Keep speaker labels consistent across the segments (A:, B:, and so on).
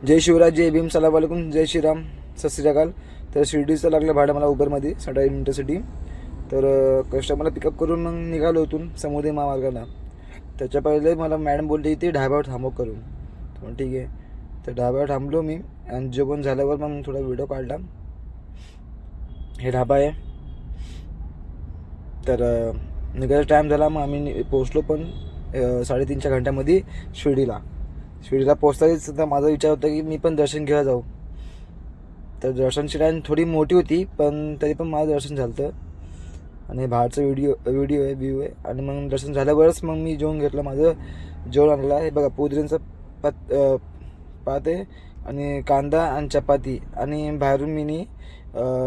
A: जय शिवराज, जय भीम, सलाम वालेकुम, जय श्रीराम, सत श्री अकाल. तर शिर्डीचं लागलं भाडं मला उबरमध्ये 8.5 मिनिटासाठी. तर कस्टमरला पिकअप करून मग निघालो इथून समुद्री महामार्गाला. त्याच्या पहिले मला मॅडम बोलली इथे ढाब्यावर थांबव करून. मग ठीक आहे, तर ढाब्यावर थांबलो मी आणि जेवण झाल्यावर मग थोडा व्हिडिओ काढला. हे ढाबा आहे. तर निघायचा टाईम झाला. मग आम्ही पोचलो पण 3.5 घंट्यामध्ये शिर्डीला पोचताच तर माझा विचार होता की मी पण दर्शन घ्यायला जाऊ. तर दर्शनची लाईन थोडी मोठी होती, पण तरी पण माझं दर्शन झालं. आणि बाहेरचं व्हिडिओ आहे. आणि मग दर्शन झाल्यावरच मग मी जेवण घेतलं. माझं जेवण आणलं आहे बघा, पुदिन्याचं पात आहे आणि कांदा आणि चपाती आणि बाहेरून मी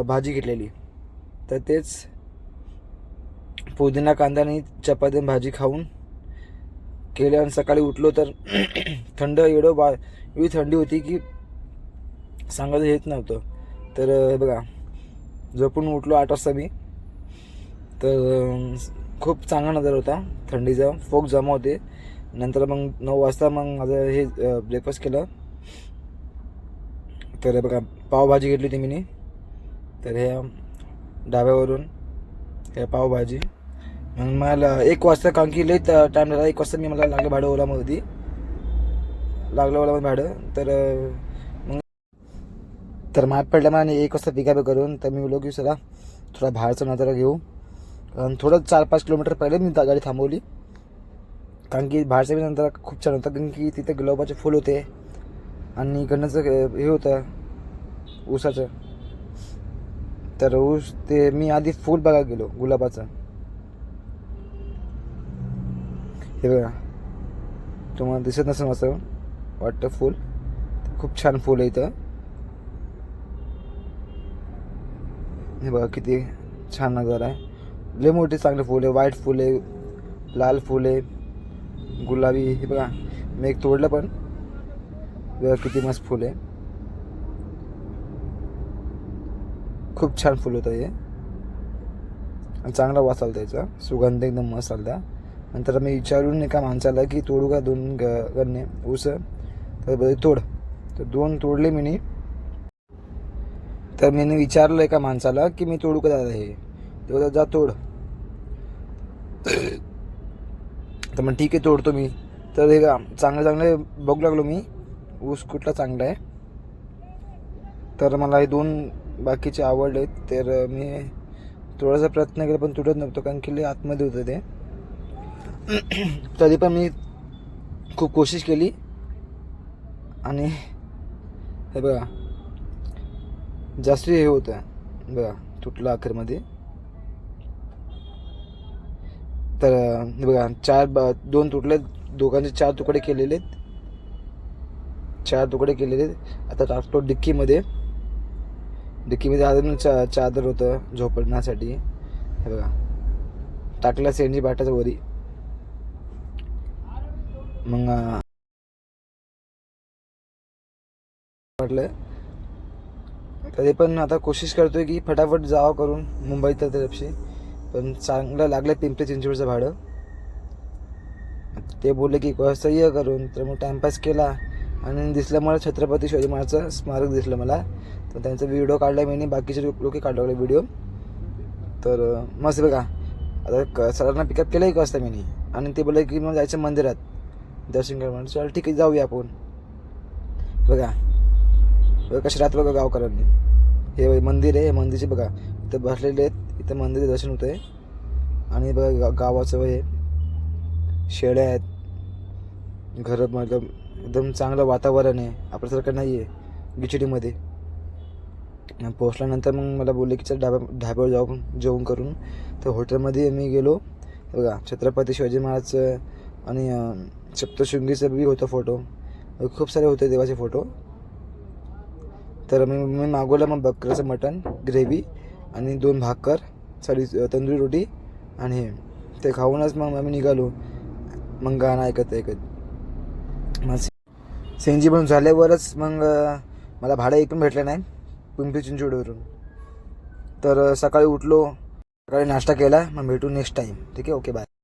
A: भाजी घेतलेली. तर तेच पुदिना, कांदा आणि चपाती आणि भाजी खाऊन केले. आणि सकाळी उठलो तर थंड एवढी थंडी होती की सांगायचं येत नव्हतं. तर बघा, झोपून उठलो 8 वाजता मी. तर खूप चांगला नजारा होता थंडीचा. फोग जमा होते. नंतर मग 9 वाजता मग माझं हे ब्रेकफास्ट केलं. तर बघा, पावभाजी घेतली होती मी. तर ह्या ढाब्यावरून हे पावभाजी. मग मला 1 वाजता, कारण की लेट टाईम झाला. 1 वाजता मला लागलं भाडं ओलामध्ये भाडं. तर मॅप पडला मला 1 वाजता पिकअप करून. तर मी बोललो की चला थोडा बाहेरचा नजारा घेऊ. आणि थोडं 4-5 किलोमीटर पहिले मी गाडी थांबवली, कारण की बाहेरचा नंतर खूप छान होता. कारण की तिथे गुलाबाचे फूल होते आणि गण्याचं हे होतं ऊसाचं. तर ऊस ते मी आधी फूल बघायला गेलो गुलाबाचं. हे बघा, तुम्हाला दिसत नसेल असं वाटतं फूल. खूप छान फूल आहे इथं. हे बघा किती छान नजारा आहे. लय मोठे चांगले फूल आहे. व्हाईट फूल आहे, लाल फूल आहे, गुलाबी. हे बघा, मी एक तोडलं पण. बघा किती मस्त फूल आहे. खूप छान फुल होतं हे. आणि चांगला वास आला त्याचा, सुगंध एकदम मस्त आला. नंतर मी विचारून एका माणसाला की तोडू का 2 गन्ने ऊस. तर तोड. तर 2 तोडले मी. तर मी विचारलं एका माणसाला की मी तोडू का दादा हे. तेव्हा जा तोड. तर मग ठीक आहे, तोडतो मी. तर हे का चांगले बघू लागलो मी ऊस कुठला चांगला आहे. तर मला हे 2 बाकीचे आवडले. तर मी थोडासा प्रयत्न केला पण तुटत नव्हतं, कारण की आतमध्ये होतं ते. तरी पण मी खूप कोशिश केली आणि हे बघा जास्त हे होतं बघा, तुटलं अखेरमध्ये. तर हे बघा 2 तुटले. दोघांचे 4 तुकडे केलेले. आता टाकतो डिक्कीमध्ये अजून चादर होतं झोपण्यासाठी. हे बघा, टाकलं सेंजी बाटाच्या वरी. मग वाटलं तरी पण आता कोशिश करतोय की फटाफट जावं करून मुंबईत तरफशी. पण चांगलं लागलं पिंपरी चिंचवडचं भाडं. ते बोलले की कसं ये करून. तर मग टाइमपास केला आणि दिसलं मला छत्रपती शिवाजी महाराजचं स्मारक दिसलं मला. तर त्यांचा व्हिडिओ काढला मी. बाकीचे लोक काढले व्हिडिओ. तर मस्त बघा. आता सरांना पिकअप केलं 1 वाजता मी. आणि ते बोलले की मग जायचं मंदिरात दर्शन करा. म्हणून चल ठीक आहे, जाऊया आपण. बघा कसे राहत बघा गावकऱ्यांनी. हे मंदिर आहे. मंदिरचे बघा इथं बसलेले आहेत. इथं मंदिरचं दर्शन होतं आहे. आणि बघा गावाचं हे शेळ्या आहेत. घरं मतलब एकदम चांगलं वातावरण आहे. आपल्यासारखं नाही आहे गिचिडीमध्ये. पोचल्यानंतर मग मला बोलले की चल ढाब्यावर जाऊ जेवण करून. तर हॉटेलमध्ये मी गेलो. बघा छत्रपती शिवाजी महाराजचं आणि सप्तशृंगीचं बी होतं फोटो. खूप सारे होते देवाचे फोटो. तर मी मागवलं मग बकऱ्याचं मटण ग्रेव्ही आणि 2 भाकर, तंदुरी रोटी. आणि ते खाऊनच मग आम्ही निघालो. मग गाणं ऐकत मग सेंजी बनून झाल्यावरच मग मला भाडं एक पण भेटलं नाही पिंपरी चिंचवडवरून. तर सकाळी उठलो, सकाळी नाश्ता केला. मग भेटू नेक्स्ट टाईम. ठीक आहे, ओके बाय.